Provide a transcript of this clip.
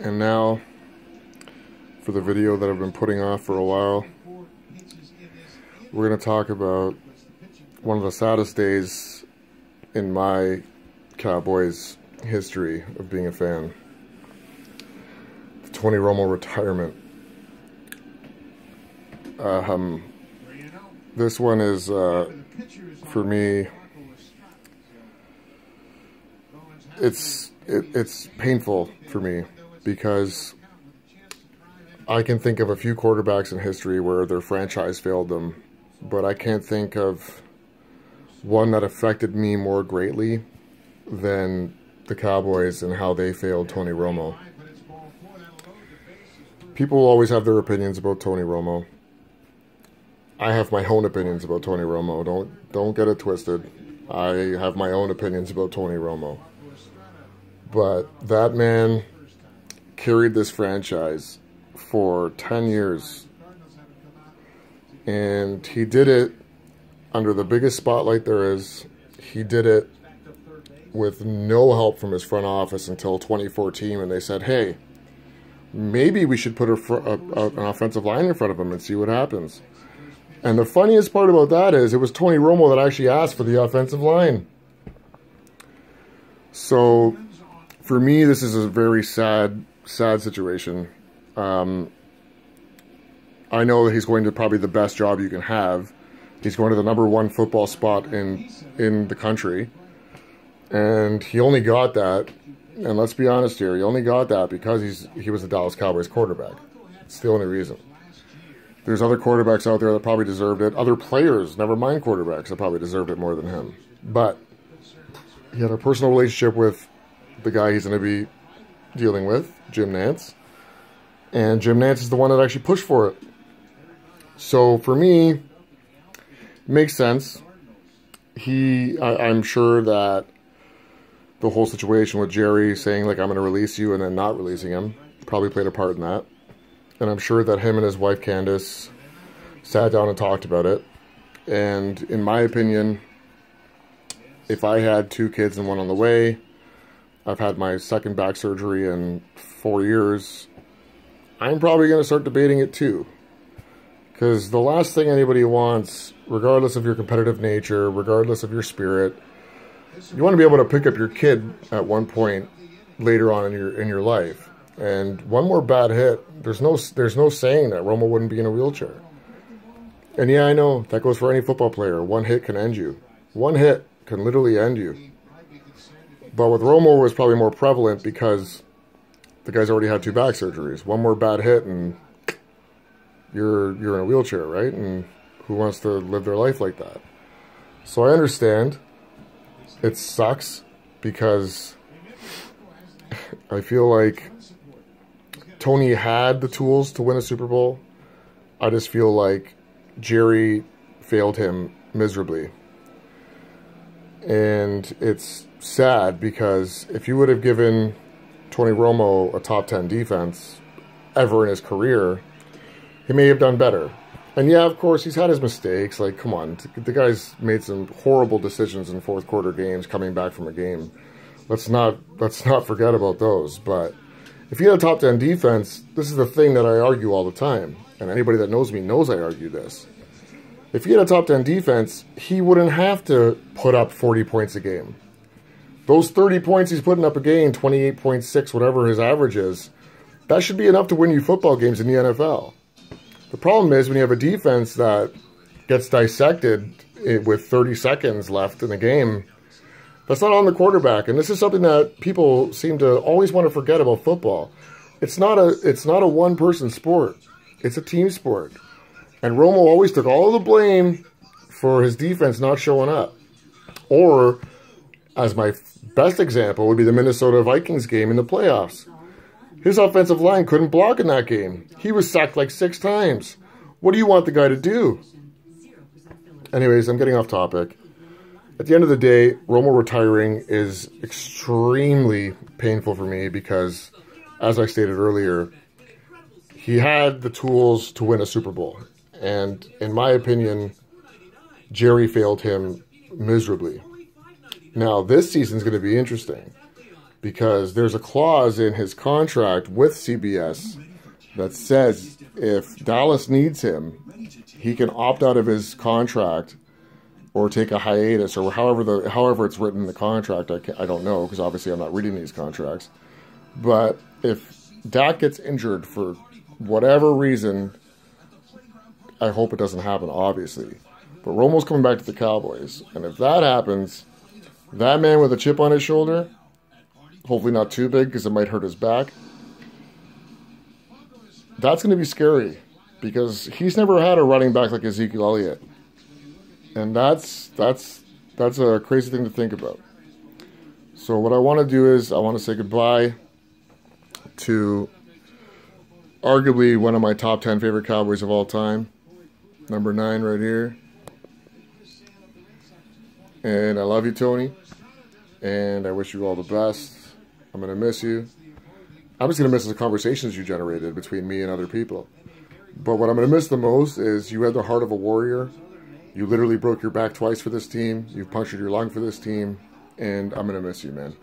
And now, for the video that I've been putting off for a while, we're going to talk about one of the saddest days in my Cowboys history of being a fan. The Tony Romo retirement. This one is, for me, it's painful for me because I can think of a few quarterbacks in history where their franchise failed them, but I can't think of one that affected me more greatly than the Cowboys and how they failed Tony Romo. People always have their opinions about Tony Romo. I have my own opinions about Tony Romo. Don't get it twisted. I have my own opinions about Tony Romo. But that man carried this franchise for 10 years. And he did it under the biggest spotlight there is. He did it with no help from his front office until 2014 when they said, hey, maybe we should put an offensive line in front of him and see what happens. And the funniest part about that is it was Tony Romo that actually asked for the offensive line. So for me, this is a very sad situation. I know that he's going to probably the best job you can have. He's going to the #1 football spot in the country. And he only got that, and let's be honest here, he only got that because he was the Dallas Cowboys quarterback. It's the only reason. There's other quarterbacks out there that probably deserved it. Other players, never mind quarterbacks, that probably deserved it more than him. But he had a personal relationship with the guy he's going to be dealing with, Jim Nantz. And Jim Nantz is the one that actually pushed for it. So for me, it makes sense. I'm sure that the whole situation with Jerry saying, like, I'm going to release you and then not releasing him probably played a part in that. And I'm sure that him and his wife, Candace, sat down and talked about it. And in my opinion, if I had 2 kids and one on the way, I've had my second back surgery in 4 years, I'm probably going to start debating it too. Because the last thing anybody wants, regardless of your competitive nature, regardless of your spirit, you want to be able to pick up your kid at one point later on in your life. And one more bad hit, there's no saying that Romo wouldn't be in a wheelchair. And yeah, I know, that goes for any football player. One hit can end you. One hit can literally end you. But with Romo, it was probably more prevalent because the guy's already had 2 back surgeries. One more bad hit and you're in a wheelchair, right? And who wants to live their life like that? So I understand. It sucks because I feel like Tony had the tools to win a Super Bowl. I just feel like Jerry failed him miserably. And it's sad because if you would have given Tony Romo a top 10 defense ever in his career, he may have done better. And yeah, of course, he's had his mistakes. Like, come on, the guy's made some horrible decisions in fourth quarter games coming back from a game. Let's not forget about those. But if he had a top 10 defense, this is the thing that I argue all the time. And anybody that knows me knows I argue this. If he had a top 10 defense, he wouldn't have to put up 40 points a game. Those 30 points he's putting up a game, 28.6, whatever his average is, that should be enough to win you football games in the NFL. The problem is when you have a defense that gets dissected with 30 seconds left in the game, that's not on the quarterback. And this is something that people seem to always want to forget about football. It's not a one-person sport. It's a team sport. And Romo always took all of the blame for his defense not showing up. Or, as my best example, would be the Minnesota Vikings game in the playoffs. His offensive line couldn't block in that game. He was sacked like 6 times. What do you want the guy to do? Anyways, I'm getting off topic. At the end of the day, Romo retiring is extremely painful for me because, as I stated earlier, he had the tools to win a Super Bowl. And in my opinion, Jerry failed him miserably. Now, this season's going to be interesting because there's a clause in his contract with CBS that says if Dallas needs him, he can opt out of his contract or take a hiatus, or however it's written in the contract. I don't know, because obviously I'm not reading these contracts. But if Dak gets injured for whatever reason, I hope it doesn't happen, obviously. But Romo's coming back to the Cowboys. And if that happens, that man with a chip on his shoulder, hopefully not too big because it might hurt his back, that's going to be scary, because he's never had a running back like Ezekiel Elliott. And that's a crazy thing to think about. So what I want to do is I want to say goodbye to arguably one of my top 10 favorite Cowboys of all time. Number 9 right here. And I love you, Tony. And I wish you all the best. I'm going to miss you. I'm just going to miss the conversations you generated between me and other people. But what I'm going to miss the most is you had the heart of a warrior. You literally broke your back twice for this team. You punctured your lung for this team. And I'm going to miss you, man.